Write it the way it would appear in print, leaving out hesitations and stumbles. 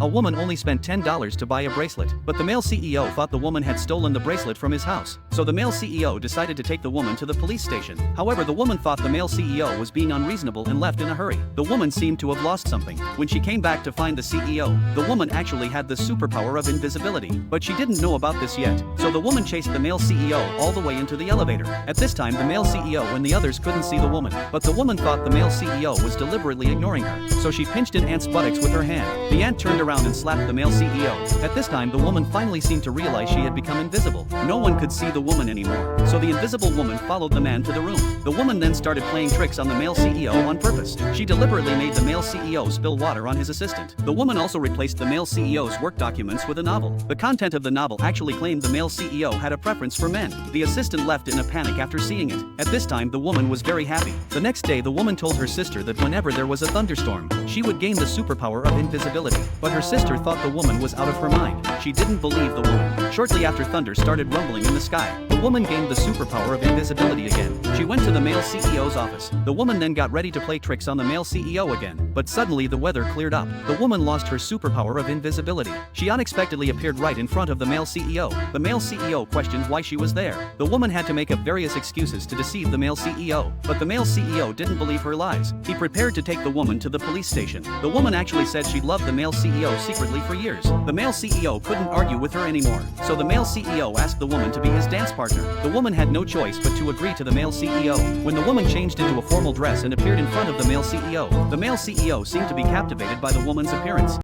A woman only spent $10 to buy a bracelet, but the male CEO thought the woman had stolen the bracelet from his house. So the male CEO decided to take the woman to the police station. However, the woman thought the male CEO was being unreasonable and left in a hurry. The woman seemed to have lost something. When she came back to find the CEO, the woman actually had the superpower of invisibility, but she didn't know about this yet. So the woman chased the male CEO all the way into the elevator. At this time, the male CEO and the others couldn't see the woman, but the woman thought the male CEO was deliberately ignoring her. So she pinched an ant's buttocks with her hand. The ant turned around and slapped the male CEO. At this time, the woman finally seemed to realize she had become invisible. No one could see the woman anymore. So the invisible woman followed the man to the room. The woman then started playing tricks on the male CEO on purpose. She deliberately made the male CEO spill water on his assistant. The woman also replaced the male CEO's work documents with a novel. The content of the novel actually claimed the male CEO had a preference for men. The assistant left in a panic after seeing it. At this time, the woman was very happy. The next day, the woman told her sister that whenever there was a thunderstorm, she would gain the superpower of invisibility. But her sister thought the woman was out of her mind. She didn't believe the woman. Shortly after, thunder started rumbling in the sky. The woman gained the superpower of invisibility again. She went to the male CEO's office. The woman then got ready to play tricks on the male CEO again. But suddenly the weather cleared up. The woman lost her superpower of invisibility. She unexpectedly appeared right in front of the male CEO. The male CEO questioned why she was there. The woman had to make up various excuses to deceive the male CEO. But the male CEO didn't believe her lies. He prepared to take the woman to the police station. The woman actually said she loved the male CEO secretly for years. The male CEO couldn't argue with her anymore. So the male CEO asked the woman to be his dance partner. The woman had no choice but to agree to the male CEO. When the woman changed into a formal dress and appeared in front of the male CEO seemed to be captivated by the woman's appearance.